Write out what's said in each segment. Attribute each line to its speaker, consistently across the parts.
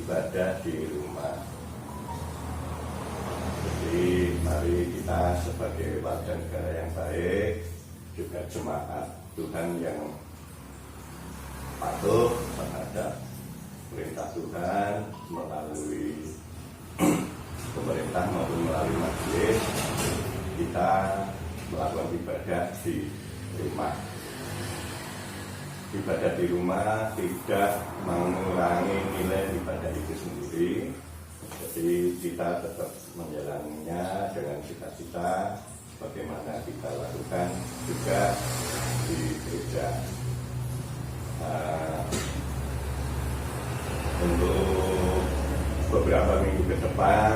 Speaker 1: ibadah di rumah. Jadi mari kita sebagai warga negara yang baik, juga jemaat Tuhan yang patuh terhadap perintah Tuhan melalui pemerintah maupun melalui majelis, kita melakukan ibadah di rumah. Ibadah di rumah tidak mengurangi nilai ibadah itu sendiri. Jadi kita tetap menjalaninya dengan cita-cita bagaimana kita lakukan juga di gereja. Untuk beberapa minggu ke depan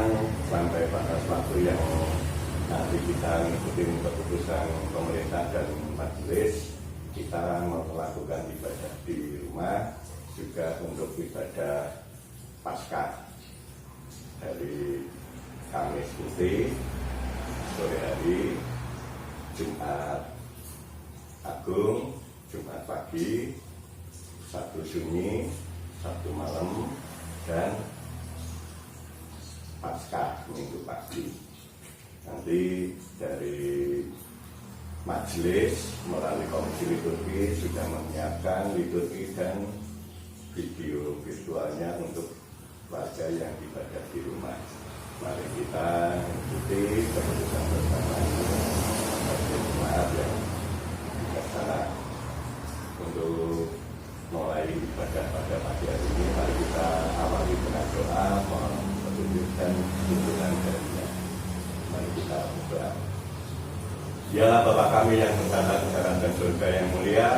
Speaker 1: sampai batas waktu yang nanti kita ngikutin keputusan pemerintah dan majelis, kita melakukan ibadah di rumah juga untuk ibadah Paskah dari Kamis Putih, sore hari, Jumat Agung, Jumat pagi, Sabtu Sunyi, Sabtu malam, dan Paskah Minggu pagi. Nanti dari majelis melalui komisi liturgi sudah menyiapkan liturgi dan video virtualnya untuk warga yang ibadah di rumah. Mari kita ikuti keputusan bersama sebagai jemaat yang bijaksana. Untuk mulai ibadah pada pagi hari ini, mari kita awali dengan doa mohon petunjuk dan tuntunan darinya. Mari kita berdoa. Dialah Bapa kami yang berada di dalam surga yang mulia,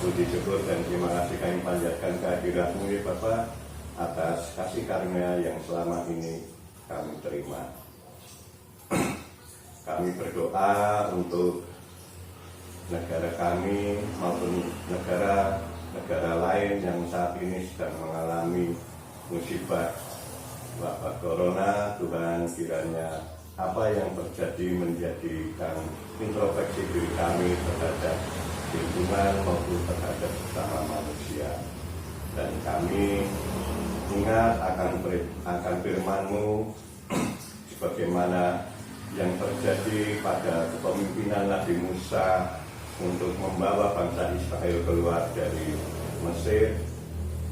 Speaker 1: puji syukur dan terima kasih kami panjatkan kehadirat-Mu ya Bapa, atas kasih karunia yang selama ini kami terima. Kami berdoa untuk negara kami maupun negara lain yang saat ini sedang mengalami musibah wabah corona. Tuhan, kiranya apa yang terjadi menjadikan introspeksi diri kami terhadap lingkungan maupun terhadap sesama manusia. Dan kami ingat akan firman-Mu sebagaimana yang terjadi pada kepemimpinan Nabi Musa untuk membawa bangsa Israel keluar dari Mesir,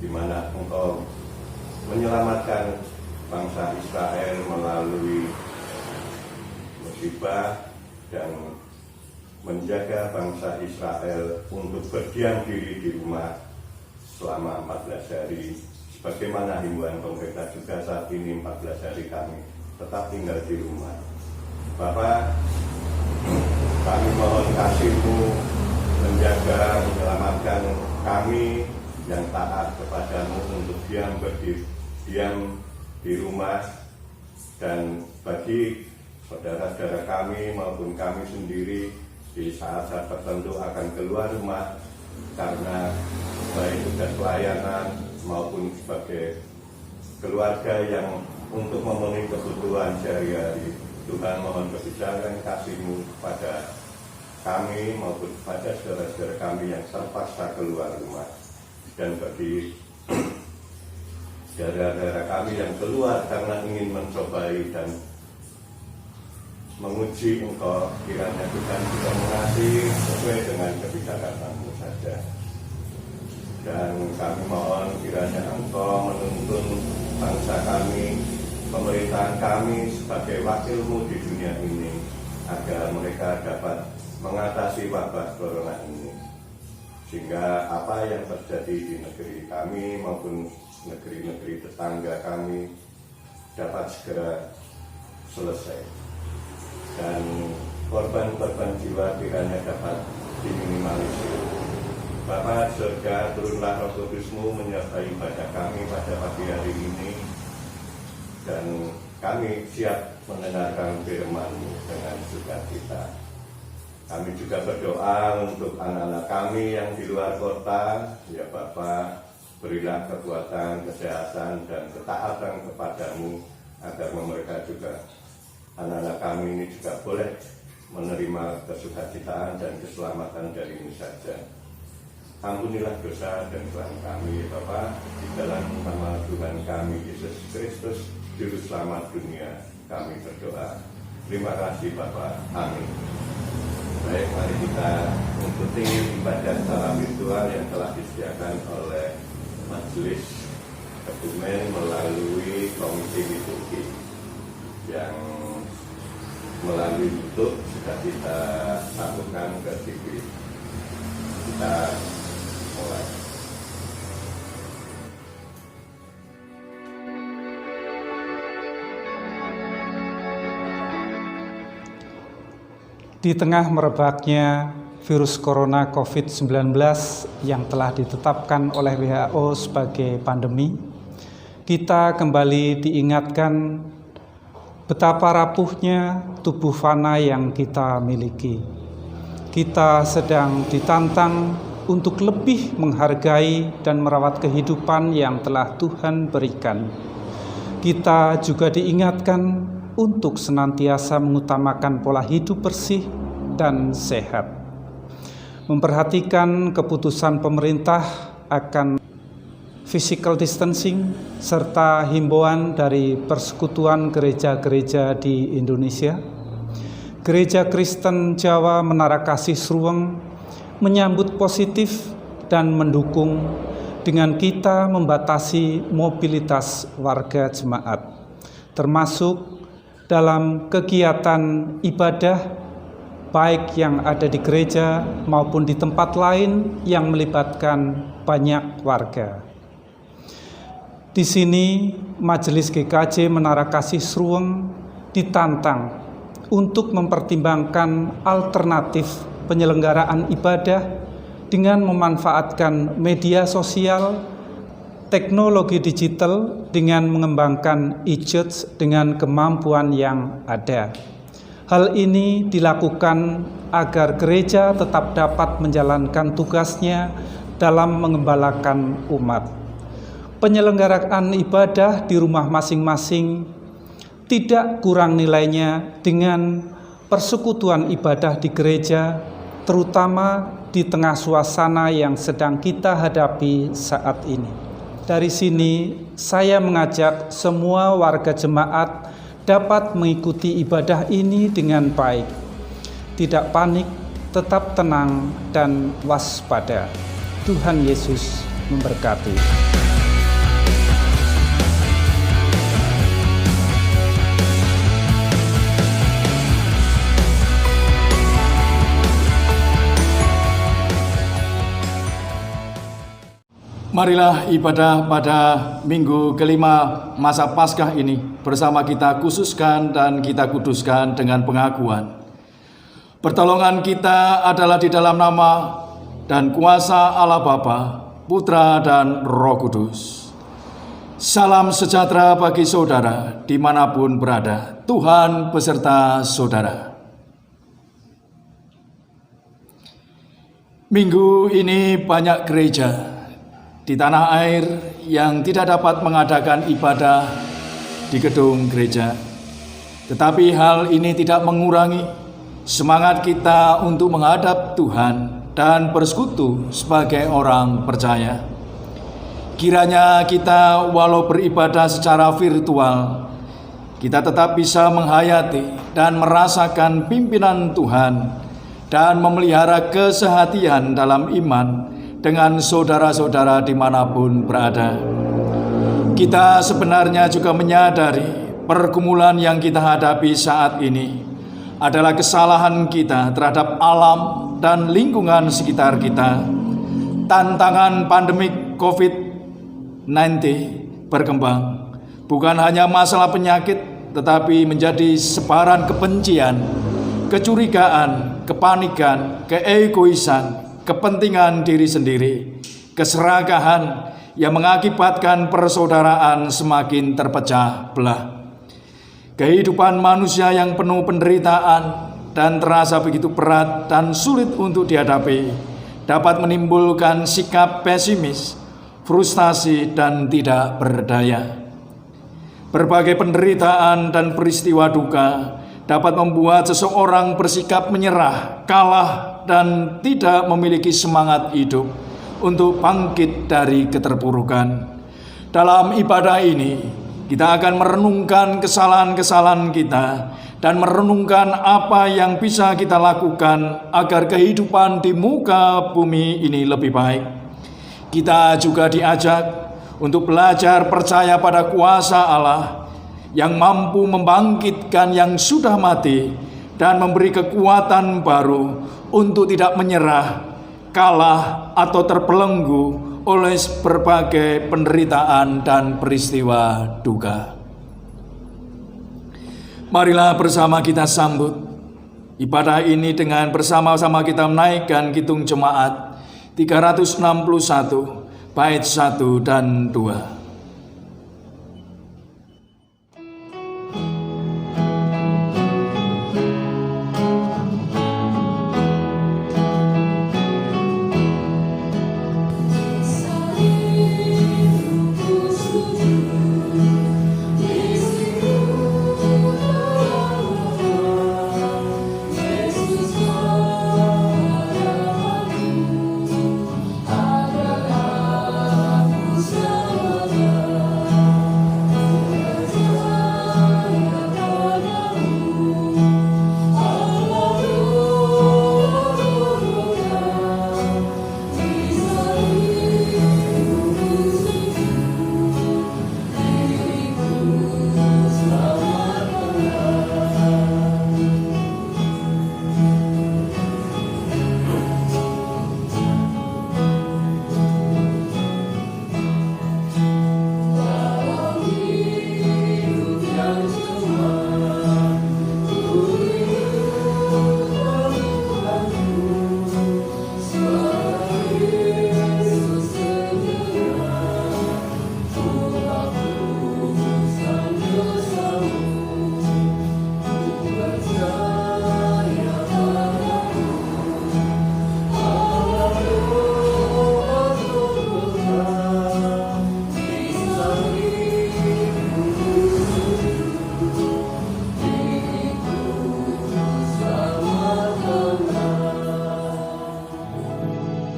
Speaker 1: di mana Engkau menyelamatkan bangsa Israel melalui musibah dan menjaga bangsa Israel untuk berdiam diri di rumah selama 14 hari. Sebagaimana himbauan pemerintah juga saat ini 14 hari kami tetap tinggal di rumah. Bapak, kami mohon kasih-Mu menjaga, menyelamatkan kami yang taat kepada-Mu untuk diam di rumah, dan bagi saudara-saudara kami maupun kami sendiri di saat-saat tertentu akan keluar rumah karena baik tugas pelayanan maupun sebagai keluarga yang untuk memenuhi kebutuhan sehari-hari. Tuhan, mohon kebijakan kasih-Mu kepada kami maupun kepada saudara-saudara kami yang terpaksa keluar rumah, dan bagi saudara-saudara kami yang keluar karena ingin mencobai dan menguji Engkau, kiranya Tuhan juga mengasihi sesuai dengan kebijaksanaan-Mu saja. Dan kami mohon kiranya Engkau menuntun bangsa kami, pemerintahan kami sebagai wakil-Mu di dunia ini, agar mereka dapat mengatasi wabah corona ini, sehingga apa yang terjadi di negeri kami maupun negeri-negeri tetangga kami dapat segera selesai, dan korban-korban jiwa kiranya dapat diminimalisir. Bapa surga, turunlah Roh Kudus-Mu menyertai ibadah kami pada pagi hari ini, dan kami siap mendengarkan firman-Mu dengan sukacita. Kami juga berdoa untuk anak-anak kami yang di luar kota, ya Bapa, berilah kekuatan, kesehatan, dan ketaatan kepada-Mu, agar mereka juga, anak-anak kami ini juga boleh menerima kesukacitaan dan keselamatan dari-Mu saja. Ampunilah dosa dan kesalahan kami, Bapa, di dalam nama Tuhan kami Yesus Kristus, Juru Selamat dunia, kami berdoa. Terima kasih Bapa. Amin. Baik, mari kita mengikuti ibadah secara virtual yang telah disediakan oleh Majelis Kebumen melalui Komisi Liturgi yang melalui YouTube sudah kita sambungkan ke TV. Kita mulai.
Speaker 2: Di tengah merebaknya virus corona COVID-19 yang telah ditetapkan oleh WHO sebagai pandemi, kita kembali diingatkan betapa rapuhnya tubuh fana yang kita miliki. Kita sedang ditantang untuk lebih menghargai dan merawat kehidupan yang telah Tuhan berikan. Kita juga diingatkan untuk senantiasa mengutamakan pola hidup bersih dan sehat. Memperhatikan keputusan pemerintah akan physical distancing serta himbauan dari Persekutuan Gereja-Gereja di Indonesia. Gereja Kristen Jawa Menara Kasih Sruweng menyambut positif dan mendukung dengan kita membatasi mobilitas warga jemaat, termasuk dalam kegiatan ibadah baik yang ada di gereja maupun di tempat lain yang melibatkan banyak warga. Di sini Majelis GKJ Menara Kasih Sruweng ditantang untuk mempertimbangkan alternatif penyelenggaraan ibadah dengan memanfaatkan media sosial, teknologi digital dengan mengembangkan e-church dengan kemampuan yang ada. Hal ini dilakukan agar gereja tetap dapat menjalankan tugasnya dalam mengembalakan umat. Penyelenggaraan ibadah di rumah masing-masing tidak kurang nilainya dengan persekutuan ibadah di gereja, terutama di tengah suasana yang sedang kita hadapi saat ini. Dari sini, saya mengajak semua warga jemaat dapat mengikuti ibadah ini dengan baik. Tidak panik, tetap tenang dan waspada. Tuhan Yesus memberkati.
Speaker 3: Marilah ibadah pada minggu kelima masa Paskah ini bersama kita khususkan dan kita kuduskan dengan pengakuan. Pertolongan kita adalah di dalam nama dan kuasa Allah Bapa, Putra dan Roh Kudus. Salam sejahtera bagi saudara dimanapun berada. Tuhan beserta saudara. Minggu ini banyak gereja di tanah air yang tidak dapat mengadakan ibadah di gedung gereja. Tetapi hal ini tidak mengurangi semangat kita untuk menghadap Tuhan dan bersekutu sebagai orang percaya. Kiranya kita walau beribadah secara virtual, kita tetap bisa menghayati dan merasakan pimpinan Tuhan dan memelihara kesehatian dalam iman dengan saudara-saudara dimanapun berada. Kita sebenarnya juga menyadari pergumulan yang kita hadapi saat ini adalah kesalahan kita terhadap alam dan lingkungan sekitar kita. Tantangan pandemik COVID-19 berkembang, bukan hanya masalah penyakit, tetapi menjadi sebaran kebencian, kecurigaan, kepanikan, keegoisan, kepentingan diri sendiri, keserakahan yang mengakibatkan persaudaraan semakin terpecah belah. Kehidupan manusia yang penuh penderitaan dan terasa begitu berat dan sulit untuk dihadapi dapat menimbulkan sikap pesimis, frustasi, dan tidak berdaya. Berbagai penderitaan dan peristiwa duka dapat membuat seseorang bersikap menyerah, kalah, dan tidak memiliki semangat hidup. untuk bangkit dari keterpurukan. Dalam ibadah ini, kita akan merenungkan kesalahan-kesalahan kita dan merenungkan apa yang bisa kita lakukan agar kehidupan di muka bumi ini lebih baik. Kita juga diajak untuk belajar percaya pada kuasa Allah yang mampu membangkitkan yang sudah mati dan memberi kekuatan baru untuk tidak menyerah, kalah, atau terbelenggu oleh berbagai penderitaan dan peristiwa duka. Marilah bersama kita sambut ibadah ini dengan bersama-sama kita menaikkan Kidung Jemaat 361 bait 1 dan 2.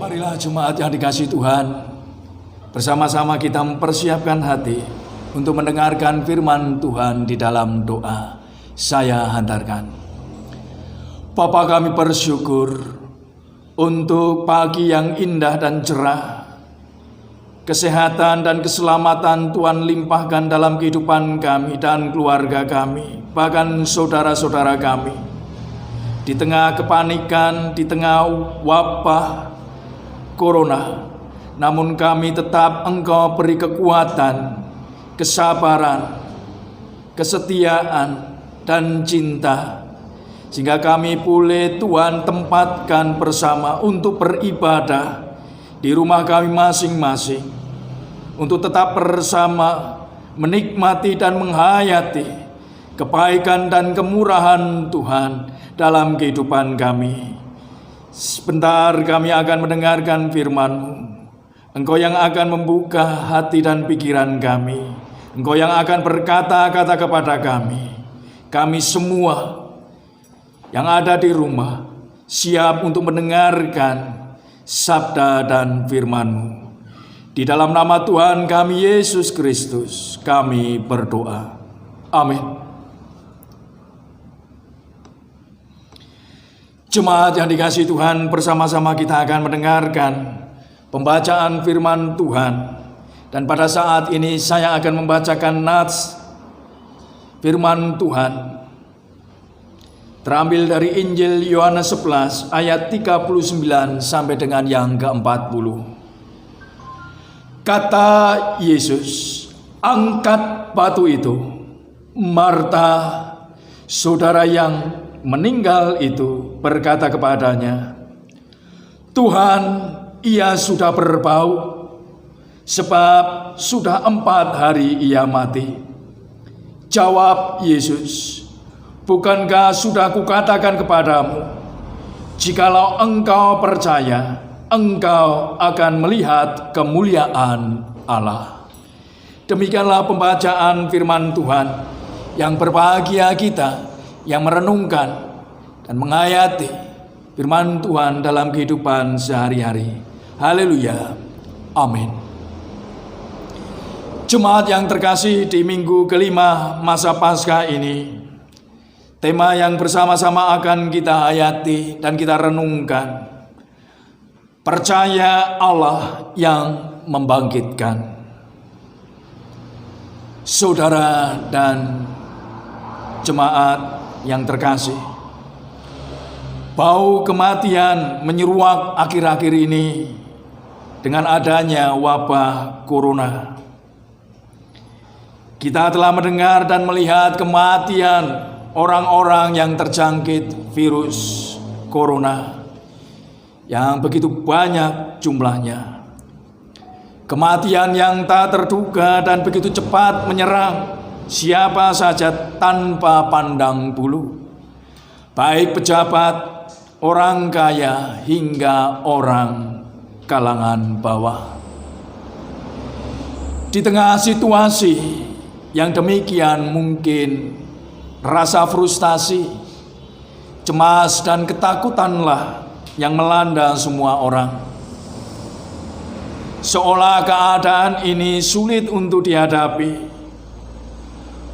Speaker 3: Marilah jemaat yang dikasihi Tuhan, bersama-sama kita mempersiapkan hati untuk mendengarkan firman Tuhan di dalam doa. Saya hantarkan. Bapa, kami bersyukur untuk pagi yang indah dan cerah. Kesehatan dan keselamatan Tuhan limpahkan dalam kehidupan kami dan keluarga kami, bahkan saudara-saudara kami. Di tengah kepanikan, di tengah wabah Corona, namun kami tetap Engkau beri kekuatan, kesabaran, kesetiaan, dan cinta, sehingga kami boleh Tuhan tempatkan bersama untuk beribadah di rumah kami masing-masing, untuk tetap bersama menikmati dan menghayati kebaikan dan kemurahan Tuhan dalam kehidupan kami. Sebentar kami akan mendengarkan firman-Mu. Engkau yang akan membuka hati dan pikiran kami. Engkau yang akan berkata-kata kepada kami. Kami semua yang ada di rumah siap untuk mendengarkan sabda dan firman-Mu. Di dalam nama Tuhan kami Yesus Kristus kami berdoa. Amin. Jemaat yang dikasihi Tuhan, bersama-sama kita akan mendengarkan pembacaan firman Tuhan. Dan pada saat ini saya akan membacakan nats firman Tuhan. Terambil dari Injil Yohanes 11 ayat 39 sampai dengan yang ke-40. Kata Yesus, "Angkat batu itu." Marta, saudara yang meninggal itu, berkata kepadanya, "Tuhan, ia sudah berbau, sebab sudah 4 hari ia mati." Jawab Yesus, "Bukankah sudah kukatakan kepadamu, jikalau engkau percaya, engkau akan melihat kemuliaan Allah." Demikianlah pembacaan firman Tuhan. Yang berbahagia kita yang merenungkan dan menghayati firman Tuhan dalam kehidupan sehari-hari. Haleluya. Amin. Jemaat yang terkasih, di minggu kelima masa Paskah ini, tema yang bersama-sama akan kita hayati dan kita renungkan, percaya Allah yang membangkitkan. Saudara dan jemaat yang terkasih, bau kematian menyeruak akhir-akhir ini dengan adanya wabah corona. Kita telah mendengar dan melihat kematian orang-orang yang terjangkit virus corona yang begitu banyak jumlahnya. Kematian yang tak terduga dan begitu cepat menyerang siapa saja tanpa pandang bulu, baik pejabat, orang kaya, hingga orang kalangan bawah. Di tengah situasi yang demikian, mungkin rasa frustasi, cemas, dan ketakutanlah yang melanda semua orang. Seolah keadaan ini sulit untuk dihadapi.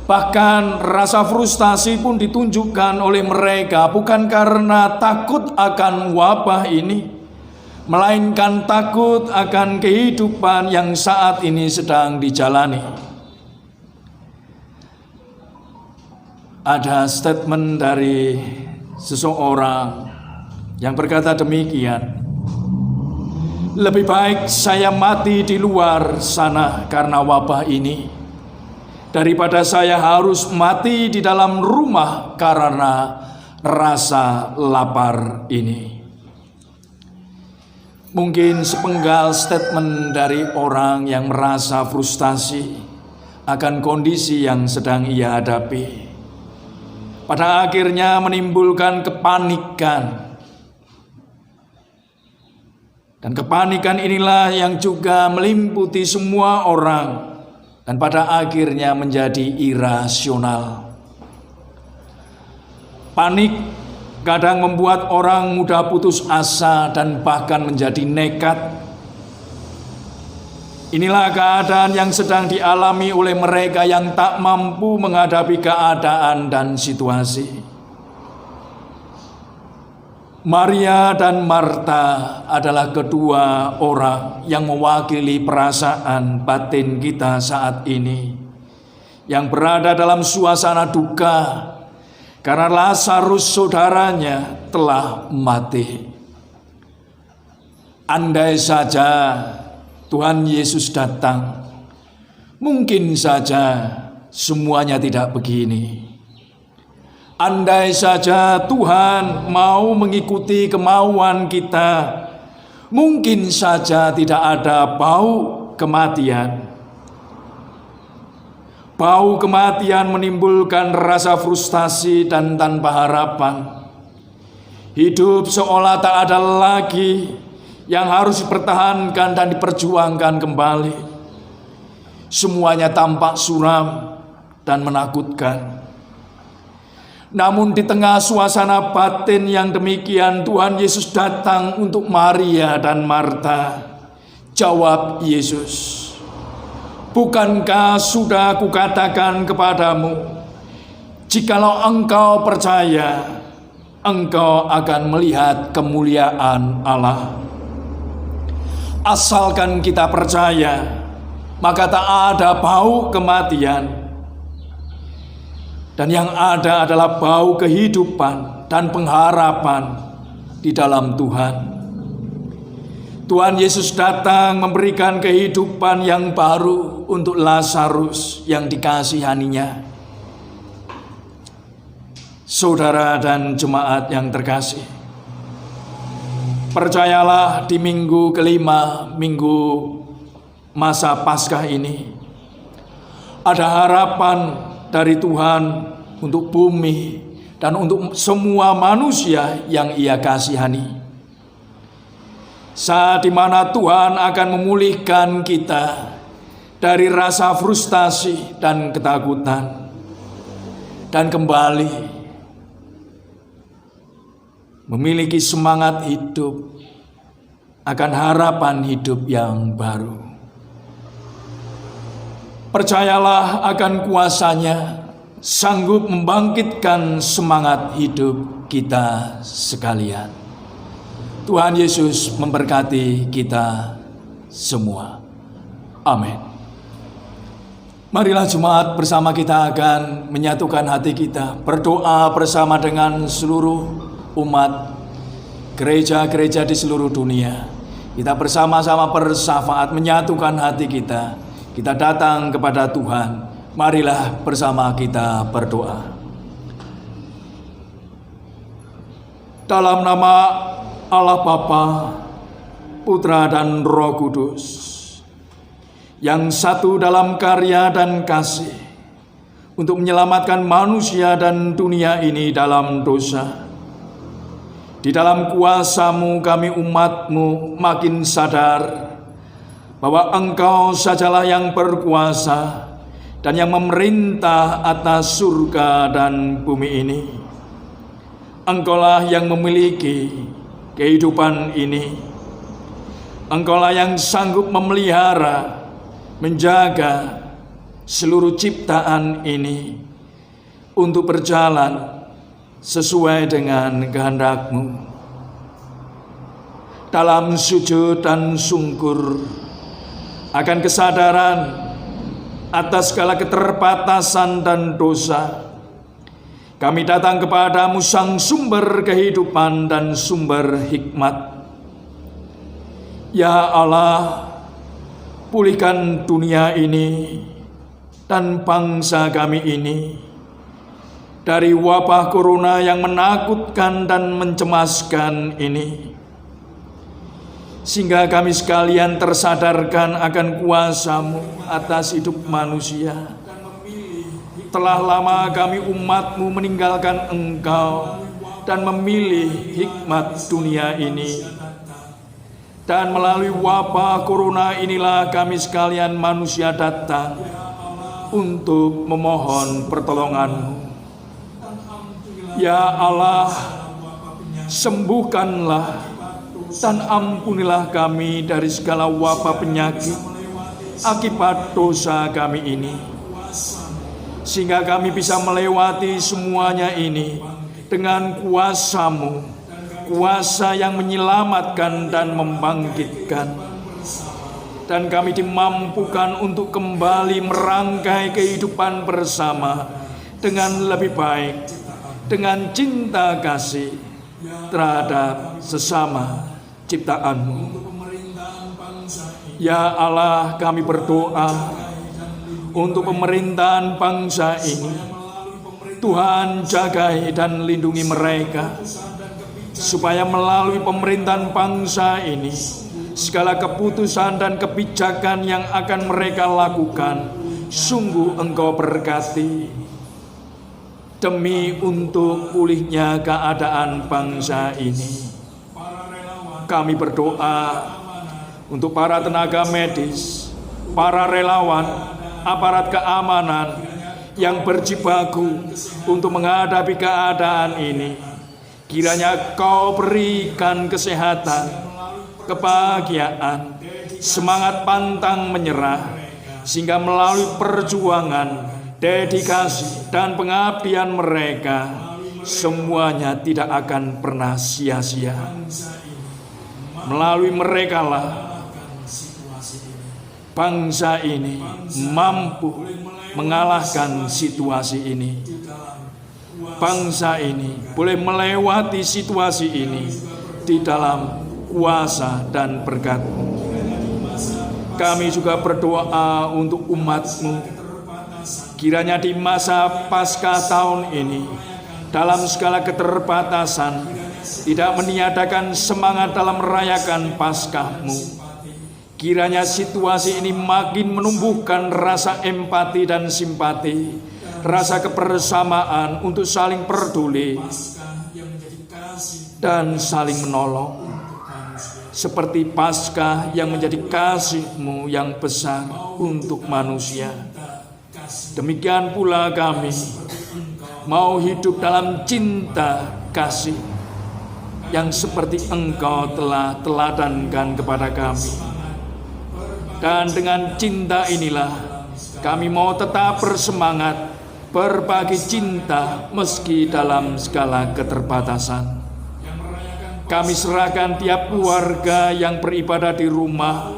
Speaker 3: Bahkan rasa frustasi pun ditunjukkan oleh mereka bukan karena takut akan wabah ini, melainkan takut akan kehidupan yang saat ini sedang dijalani. Ada statement dari seseorang yang berkata demikian, lebih baik saya mati di luar sana karena wabah ini, daripada saya harus mati di dalam rumah karena rasa lapar ini. Mungkin sepenggal statement dari orang yang merasa frustasi akan kondisi yang sedang ia hadapi, pada akhirnya menimbulkan kepanikan. Dan kepanikan inilah yang juga meliputi semua orang dan pada akhirnya menjadi irasional. Panik kadang membuat orang mudah putus asa dan bahkan menjadi nekat. Inilah keadaan yang sedang dialami oleh mereka yang tak mampu menghadapi keadaan dan situasi. Maria dan Marta adalah kedua orang yang mewakili perasaan batin kita saat ini, yang berada dalam suasana duka karena Lazarus saudaranya telah mati. Andai saja Tuhan Yesus datang, mungkin saja semuanya tidak begini. Andai saja Tuhan mau mengikuti kemauan kita, mungkin saja tidak ada bau kematian. Bau kematian menimbulkan rasa frustasi dan tanpa harapan. Hidup seolah tak ada lagi yang harus dipertahankan dan diperjuangkan kembali. Semuanya tampak suram dan menakutkan. Namun di tengah suasana batin yang demikian, Tuhan Yesus datang untuk Maria dan Marta. Jawab Yesus, bukankah sudah kukatakan kepadamu, jikalau engkau percaya, engkau akan melihat kemuliaan Allah. Asalkan kita percaya, maka tak ada bau kematian. Dan yang ada adalah bau kehidupan dan pengharapan di dalam Tuhan. Tuhan Yesus datang memberikan kehidupan yang baru untuk Lazarus yang dikasihaninya. Saudara dan jemaat yang terkasih, percayalah di minggu kelima, minggu masa Paskah ini, ada harapan dari Tuhan untuk bumi dan untuk semua manusia yang Ia kasihani. Saat di mana Tuhan akan memulihkan kita dari rasa frustasi dan ketakutan, dan kembali memiliki semangat hidup akan harapan hidup yang baru. Percayalah akan kuasa-Nya, sanggup membangkitkan semangat hidup kita sekalian. Tuhan Yesus memberkati kita semua. Amin. Marilah jemaat bersama kita akan menyatukan hati kita, berdoa bersama dengan seluruh umat gereja-gereja di seluruh dunia. Kita bersama-sama bersyafaat menyatukan hati kita. Kita datang kepada Tuhan. Marilah bersama kita berdoa. Dalam nama Allah Bapa, Putra dan Roh Kudus, yang satu dalam karya dan kasih, untuk menyelamatkan manusia dan dunia ini dalam dosa. Di dalam kuasa-Mu kami umat-Mu makin sadar bahwa Engkau sajalah yang berkuasa dan yang memerintah atas surga dan bumi ini. Engkaulah yang memiliki kehidupan ini. Engkaulah yang sanggup memelihara, menjaga seluruh ciptaan ini untuk berjalan sesuai dengan kehendak-Mu. Dalam sujud dan sungkur akan kesadaran atas segala keterbatasan dan dosa, kami datang kepada-Mu, Sang Sumber kehidupan dan sumber hikmat. Ya Allah, pulihkan dunia ini dan bangsa kami ini dari wabah corona yang menakutkan dan mencemaskan ini, sehingga kami sekalian tersadarkan akan kuasa-Mu atas hidup manusia. Telah lama kami umat-Mu meninggalkan Engkau dan memilih hikmat dunia ini. Dan melalui wabah corona inilah kami sekalian manusia datang untuk memohon pertolongan-Mu. Ya Allah, sembuhkanlah dan ampunilah kami dari segala wabah penyakit akibat dosa kami ini, sehingga kami bisa melewati semuanya ini dengan kuasa-Mu, kuasa yang menyelamatkan dan membangkitkan. Dan kami dimampukan untuk kembali merangkai kehidupan bersama dengan lebih baik, dengan cinta kasih terhadap sesama ciptaan-Mu. Ya Allah, kami berdoa untuk pemerintahan bangsa ini. Tuhan jagai dan lindungi mereka, supaya melalui pemerintahan bangsa ini, segala keputusan dan kebijakan yang akan mereka lakukan, sungguh Engkau berkati. Demi untuk pulihnya keadaan bangsa ini, kami berdoa untuk para tenaga medis, para relawan, aparat keamanan yang berjibaku untuk menghadapi keadaan ini. Kiranya Kau berikan kesehatan, kebahagiaan, semangat pantang menyerah, sehingga melalui perjuangan, dedikasi, dan pengabdian mereka, semuanya tidak akan pernah sia-sia. Melalui merekalah bangsa ini mampu mengalahkan situasi ini. Bangsa ini boleh melewati situasi ini di dalam kuasa dan berkat-Mu. Kami juga berdoa untuk umat-Mu. Kiranya di masa Paskah tahun ini, dalam segala keterbatasan, tidak meniadakan semangat dalam merayakan Paskah-Mu. Kiranya situasi ini makin menumbuhkan rasa empati dan simpati, rasa kebersamaan untuk saling peduli dan saling menolong. Seperti Paskah yang menjadi kasih-Mu yang besar untuk manusia. Demikian pula kami mau hidup dalam cinta kasih, yang seperti Engkau telah teladankan kepada kami. Dan dengan cinta inilah kami mau tetap bersemangat berbagi cinta meski dalam segala keterbatasan. Kami serahkan tiap keluarga yang beribadah di rumah,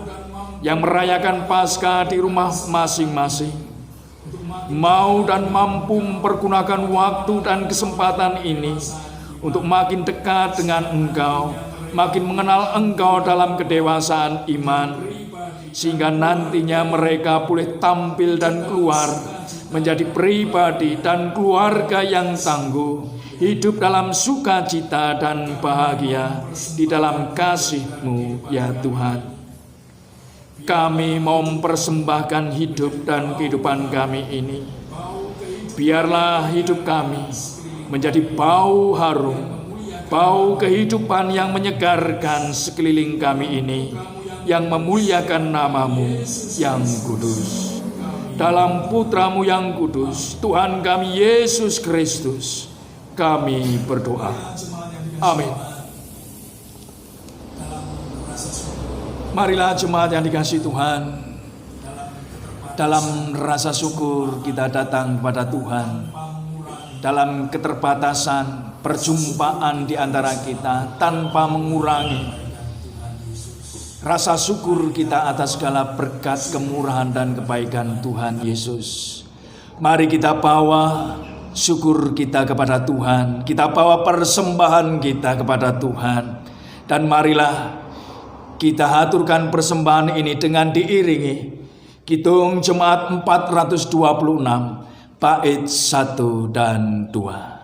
Speaker 3: yang merayakan Paskah di rumah masing-masing, mau dan mampu mempergunakan waktu dan kesempatan ini untuk makin dekat dengan Engkau, makin mengenal Engkau dalam kedewasaan iman, sehingga nantinya mereka boleh tampil dan keluar menjadi pribadi dan keluarga yang tangguh, hidup dalam sukacita dan bahagia di dalam kasih-Mu ya Tuhan. Kami mau mempersembahkan hidup dan kehidupan kami ini. Biarlah hidup kami menjadi bau harum, bau kehidupan yang menyegarkan sekeliling kami ini, yang memuliakan nama-Mu yang kudus. Dalam Putra-Mu yang kudus, Tuhan kami Yesus Kristus, kami berdoa. Amin. Marilah jemaat yang dikasihi Tuhan, dalam rasa syukur kita datang kepada Tuhan. Dalam keterbatasan perjumpaan di antara kita tanpa mengurangi rasa syukur kita atas segala berkat, kemurahan dan kebaikan Tuhan Yesus. Mari kita bawa syukur kita kepada Tuhan, kita bawa persembahan kita kepada Tuhan, dan marilah kita haturkan persembahan ini dengan diiringi Kidung Jemaat 426 bait 1 dan 2.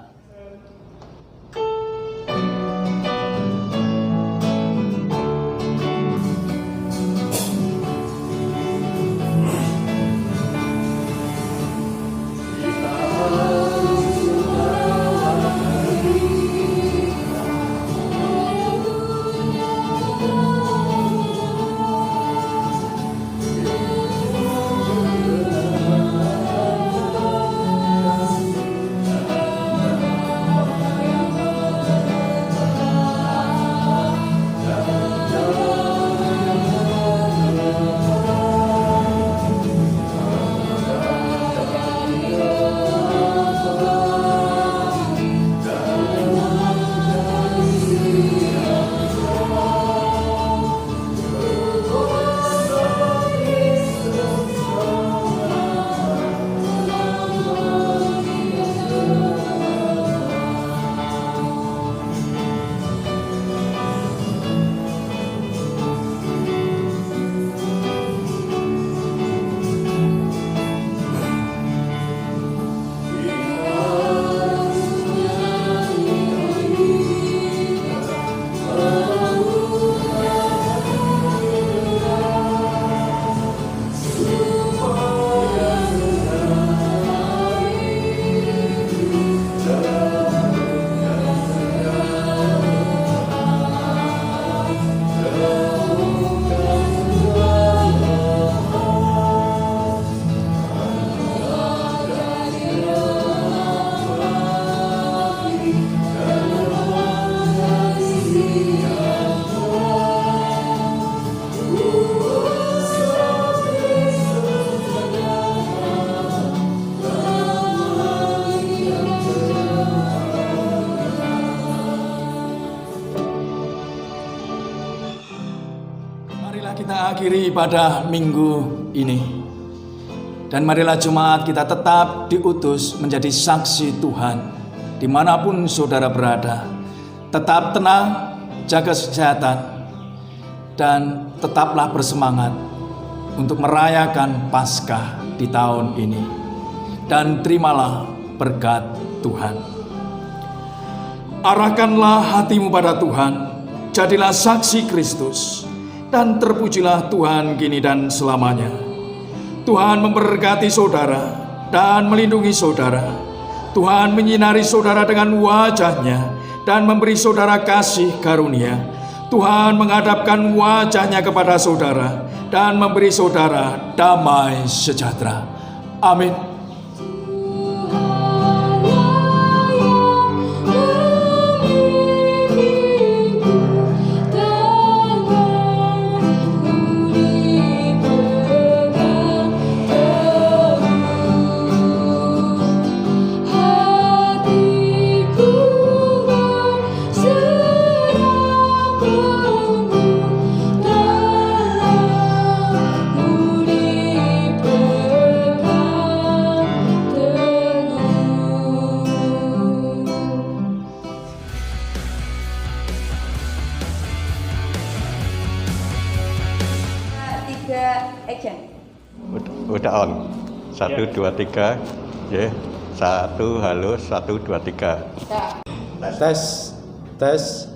Speaker 3: Kita akhiri pada minggu ini, dan marilah jemaat kita tetap diutus menjadi saksi Tuhan dimanapun saudara berada. Tetap tenang, jaga kesehatan, dan tetaplah bersemangat untuk merayakan Paskah di tahun ini, dan terimalah berkat Tuhan. Arahkanlah hatimu pada Tuhan, jadilah saksi Kristus, dan terpujilah Tuhan kini dan selamanya. Tuhan memberkati saudara dan melindungi saudara. Tuhan menyinari saudara dengan wajah-Nya dan memberi saudara kasih karunia. Tuhan menghadapkan wajah-Nya kepada saudara dan memberi saudara damai sejahtera. Amin.
Speaker 4: on. 1, 2, 3. Ya. 1, halo, 1, 2, 3.
Speaker 2: Tes.